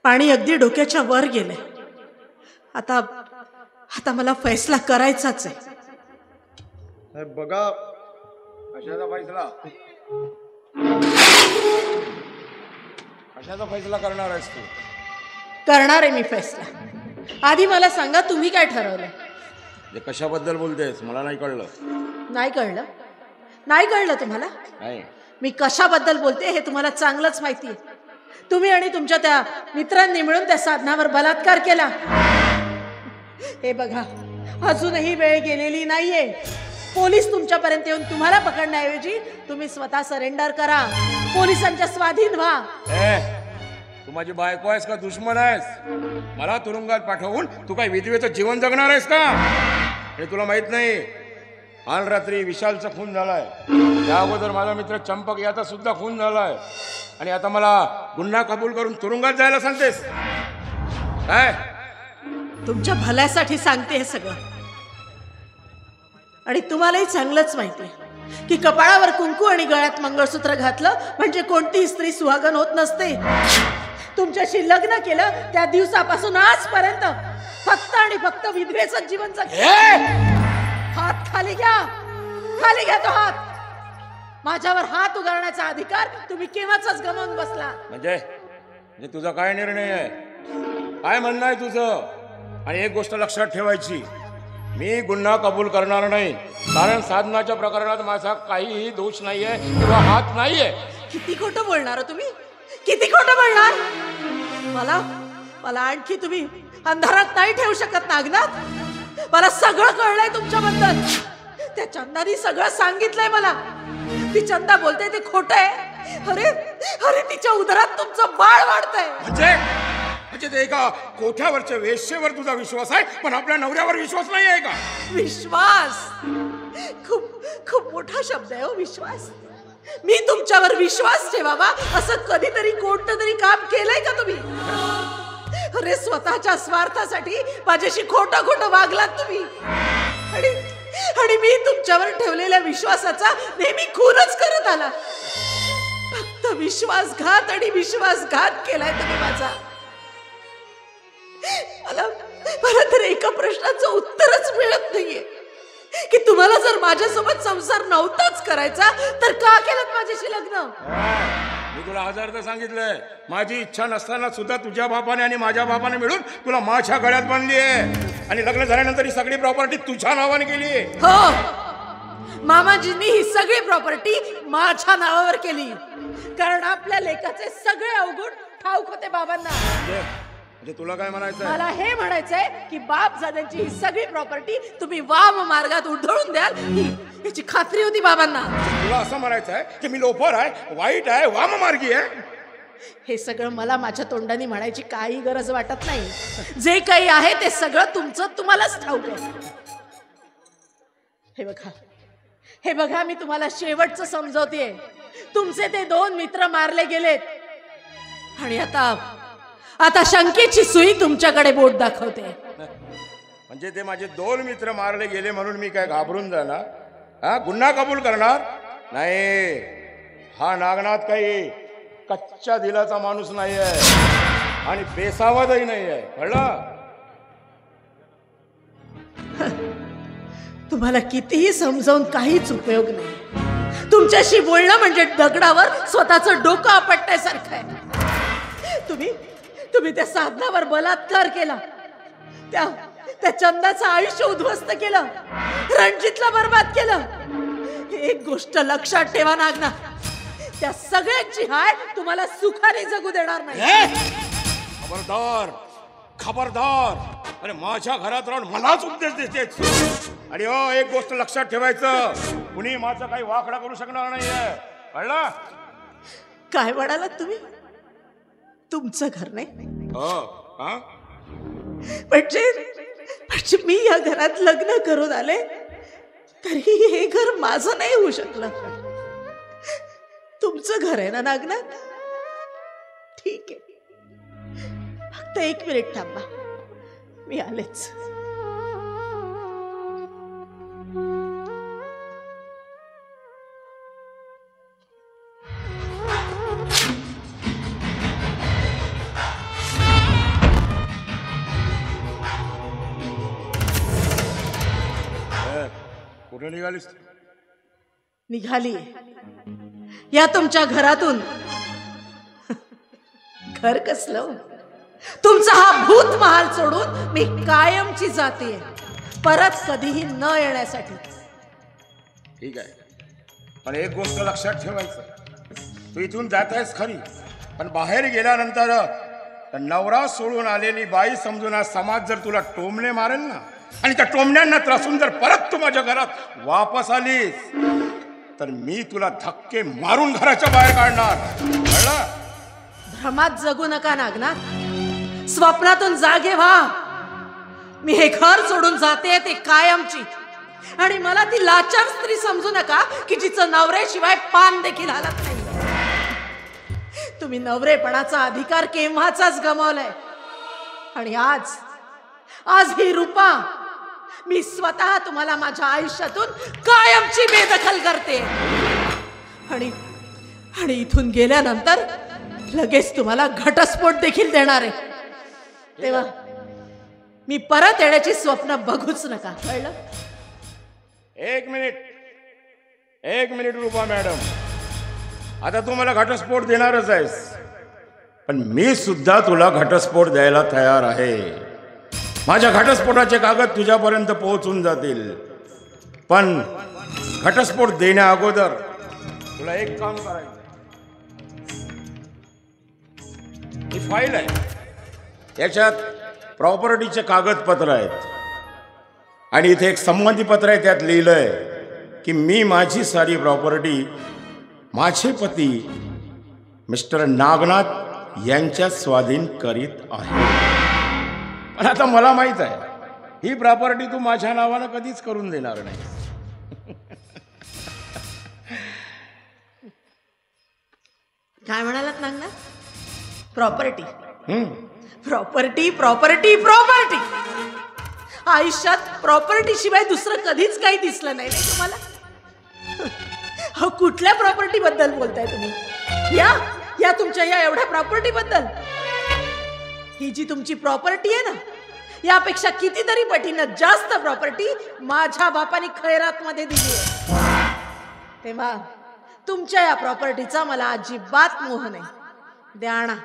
पाणी अगदी डोक्याच्या वर गेले. आता आता मला फैसला करायचाच आहे. बघा कशाचा फैसला, कशाचा फैसला करणार आहेस तू? करणार आहे मी फैसला. आधी मला सांगा तुम्ही काय ठरवलं? कशाबद्दल बोलतेस मला नाही कळलं. नाही कळलं? नाही कळलं तुम्हाला? नाही. मी कशाबद्दल बोलते हे तुम्हाला चांगलंच माहिती आहे. तुम्ही आणि तुमच्या त्या मित्रांनी मिळून त्या साधनावर बलात्कार केला. हे बघा, अजूनही वेळ गेलेली नाहीये. पोलीस तुमच्यापर्यंत येऊन तुम्हाला पकडण्याऐवजी तुम्ही स्वतः सरेंडर करा, पोलिसांच्या स्वाधीन व्हा. तू माझी बायको आहेस का दुश्मन आहेस? मला तुरुंगात पाठवून तू काय विधवेचं जीवन जगणार आहेस का? हे तुला माहित नाही, काल रात्री विशालचा खून झालाय, त्या अगोदर माझा मित्र चंपक याचा सुद्धा खून झालाय, आणि आता मला गुन्हा कबूल करून तुरुंगात जायला सांगतेस काय? तुमच्या भल्यासाठी सांगते हे सगळं. आणि तुम्हालाही चांगलंच माहिती आहे की कपाळावर कुंकू आणि गळ्यात मंगळसूत्र घातलं म्हणजे कोणतीही स्त्री सुहागन होत नसते. तुमच्याशी लग्न केलं त्या दिवसापासून आजपर्यंत फक्त आणि फक्त विधवेचं जीवन जगते. हात खाली घ्या, खाली घ्या तो हात. माझ्यावर हात उगारण्याचा अधिकार तुम्ही केव्हाच गमावून बसला. म्हणजे तुझा काय निर्णय आहे, काय म्हणणं आहे तुझं? आणि एक गोष्ट लक्षात ठेवायची, मी गुन्हा कबूल करणार नाही, कारण साधनाच्या प्रकरणात माझा काहीही दोष नाहीये किंवा हात नाहीये. किती खोटं बोलणार तुम्ही, किती खोटं बोलणार? मला आणखी तुम्ही अंधारात नाही ठेवू शकत नागनाथ. मला सगळं कळलंय तुमच्याबद्दल. त्या चंदानी सगळं सांगितलंय मला. ती चंदा बोलते ते खोटं आहे. अरे अरे तिच्या उदरात तुमचं बाळ वाढतंय. म्हणजे ते एका कोठ्यावरच्या वेश्येवर तुझा विश्वास आहे, पण आपल्या नवऱ्यावर विश्वास नाही आहे का? विश्वास खूप खूप मोठा शब्द आहे हो, विश्वास. मी तुमच्यावर विश्वास ठेवावा असं कधीतरी कोणतं तरी काम केलंय का तुम्ही? अरे स्वतःच्या स्वार्थासाठी माझ्याशी खोटं खोटं वागलात तुम्ही, आणि मी तुमच्यावर ठेवलेल्या विश्वासाचा नेहमी खूनच करत आला. फक्त विश्वासघात आणि विश्वासघात केलाय तुम्ही माझा. मला तर एका प्रश्नाचं उत्तरच मिळत नाहीये की तुम्हाला जर माझ्यासोबत संसार नव्हताच करायचा तर का केलं माझ्याशी लग्न? मी तुला हजारदा सांगितलंय, माझी इच्छा नसताना सुद्धा तुझ्या बापाने आणि माझ्या बापाने मिळून तुला माझ्या गळ्यात बांधली आहे, आणि लग्न झाल्यानंतर ही सगळी प्रॉपर्टी तुझ्या नावाने केली. हो, मामाजींनी ही सगळी प्रॉपर्टी माझ्या नावावर केली, कारण आपल्या लेकाचे सगळे अवगुण ठाऊक होते बाबांना. म्हणजे तुला काय म्हणायचं? मला हे म्हणायचंय की बाप जाद्यांची ही सगळी प्रॉपर्टी तुम्ही वाम मार्गात उधळून द्याल याची खात्री होती बाबांना. तुला असं म्हणायचं आहे की मी लोफर आहे, वाईट आहे, वाममार्गी आहे? हे सगळं मला माझ्या तोंडाने म्हणायची काही गरज वाटत नाही. जे काही आहे ते सगळं तुमचं तुम्हालाच ठाऊक आहे. हे बघा मी तुम्हाला शेवटचं समजवतेय. तुमचे ते 2 मित्र मारले गेलेत, आणि आता शंकेची सुई तुमच्याकडे बोट दाखवते. म्हणजे ते माझे 2 मित्र मारले गेले म्हणून मी काय घाबरून जाणार? हा, गुन्हा कबूल करणार नाही? हा नागनाथ काही कच्च्या दिलाचा माणूस नाही आहे, आणि बेसावधही नाही आहे, कळलं? तुम्हाला कितीही समजावून काहीच उपयोग नाही. तुमच्याशी बोलणं म्हणजे दगडावर स्वतःचं डोकं आपटण्यासारखं आहे. तुम्ही त्या साधनावर बलात्कार केला, त्या चंदाचं आयुष्य उद्ध्वस्त केलं, रणजितला बर्बाद केलं. एक गोष्ट लक्षात ठेवा नागनाथ, त्या सगळ्यांची हाय तुम्हाला सुखाने जगू देणार नाही. खबरदार, खबरदार. अरे माझ्या घरात राहून मलाच उपदेश देतेस. आणि एक गोष्ट लक्षात ठेवायचं, कुणी माझं काही वाकडा करू शकणार नाहीये, कळलं? काय म्हणालात तुम्ही? तुमचं घर नाही? म्हणजे मी या घरात लग्न करून आले तरी हे घर माझं नाही होऊ शकलं. तुमचं घर आहे ना नागनाथ? ठीक आहे, फक्त 1 मिनिट थांबा, मी आलेच. कुठे निघालीस? निघाली या तुमच्या घरातून. घर कसलं? तुमचा हा भूत महाल सोडून मी कायमची जाते, परत कधीही न येण्यासाठी. ठीक आहे, पण एक गोष्ट लक्षात ठेवायचं, तू इथून जात आहेस खरी, पण बाहेर गेल्यानंतर नवरा सोडून आलेली बाई समजून हा समाज जर तुला टोमणे मारेल ना, आणि त्या टोमण्यांना त्रासून जर परत तू माझ्या घरात वापस आलीस तर मी तुला धक्के मारून घराच्या बाहेर काढणार, कळलं? भ्रमात जगू नका नागनाथ, स्वप्नातून जागे व्हा. मी हे घर सोडून जाते ते कायमची, आणि मला ती लाचार स्त्री समजू नका की जिचं नवऱ्याशिवाय पान देखील हालत नाही. तुम्ही नवरेपणाचा अधिकार केव्हाचाच गमावलाय, आणि आज ही रूपा मी स्वतः तुम्हाला माझ्या आयुष्यातून कायमची बेदखल करते, आणि इथून गेल्यानंतर लगेच तुम्हाला घटस्फोट देखील देणार आहे. तेव्हा मी परत येण्याची स्वप्न बघूच नका, कळलं? एक मिनिट रूपा मॅडम, आता तू मला घटस्फोट देणारच आहेस, पण मी सुद्धा तुला घटस्फोट द्यायला तयार आहे. माझ्या घटस्फोटाचे कागद तुझ्यापर्यंत पोहोचून जातील, पण घटस्फोट देण्या अगोदर तुला एक काम करायचं. ही फाईल आहे, याच्यात प्रॉपर्टीचे कागदपत्र आहेत, आणि इथे एक संमती पत्र आहे, त्यात लिहिलंय की मी माझी सारी प्रॉपर्टी माझे पती मिस्टर नागनाथ यांच्या स्वाधीन करीत आहे. पण आता मला माहित आहे ही प्रॉपर्टी तू माझ्या नावानं कधीच करून देणार नाही. काय म्हणालात Nagnath? Property property property property. आयुष्यात प्रॉपर्टी शिवाय दुसरं कधीच काही दिसलं नाही तुम्हाला? कुठल्या प्रॉपर्टी बद्दल बोलताय तुम्ही? या तुमच्या या एवढ्या प्रॉपर्टी बद्दल? ही जी तुमची प्रॉपर्टी आहे ना, यापेक्षा कितीतरी पटीनं जास्त प्रॉपर्टी माझ्या बापाने खैरात मध्ये दिली आहे. तेव्हा तुमच्या या प्रॉपर्टीचा मला अजिबात मोह नाही. द्या ना.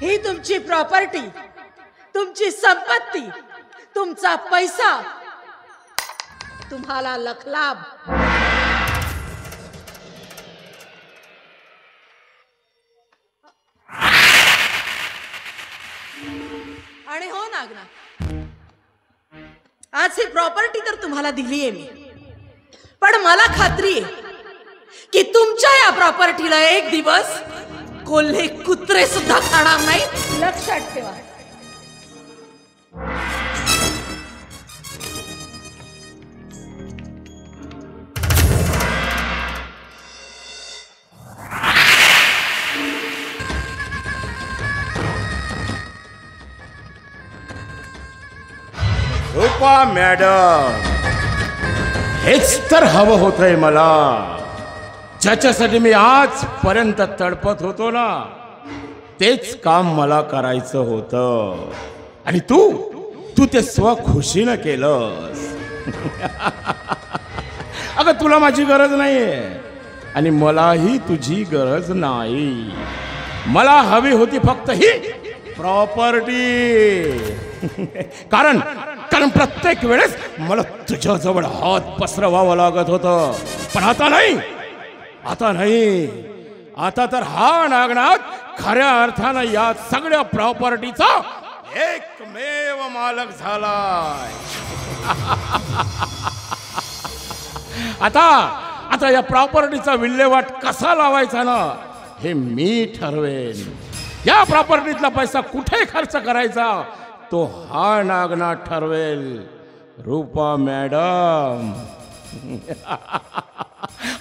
ही तुमची प्रॉपर्टी, तुमची संपत्ती, तुमचा पैसा, तुम्हाला लखलाभ. आणि हो नागनाथ, आज ही प्रॉपर्टी तर तुम्हाला दिली आहे मी, पण मला खात्री आहे की तुमच्या या प्रॉपर्टीला एक दिवस कोल्हे कुत्रे सुद्धा खाणार नाही. लक्षात ठेवा. रूपा मॅडम, हेच तर हवं होतंय मला, ज्याच्यासाठी मी आजपर्यंत तडपत होतो ना, तेच काम मला करायचं होतं, आणि तू ते स्वखुशीनं केलंस. अगं तुला माझी गरज नाहीये, आणि मलाही तुझी गरज नाही. मला हवी होती फक्त ही प्रॉपर्टी. कारण प्रत्येक वेळेस मला तुझ्याजवळ हात पसरवावं लागत होतं, पण आता नाही. आता तर हा नागनाथ खऱ्या अर्थानं या सगळ्या प्रॉपर्टीचा एकमेव मालक झालाय. आता या प्रॉपर्टीचा विल्हेवाट कसा लावायचा ना, हे मी ठरवेन. या प्रॉपर्टीतला पैसा कुठे खर्च करायचा तो हा नागनाथ ठरवेल. रूपा मॅडम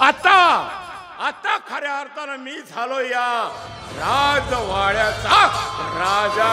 आता खऱ्या अर्थानं मी झालो या राजवाड्याचा राजा.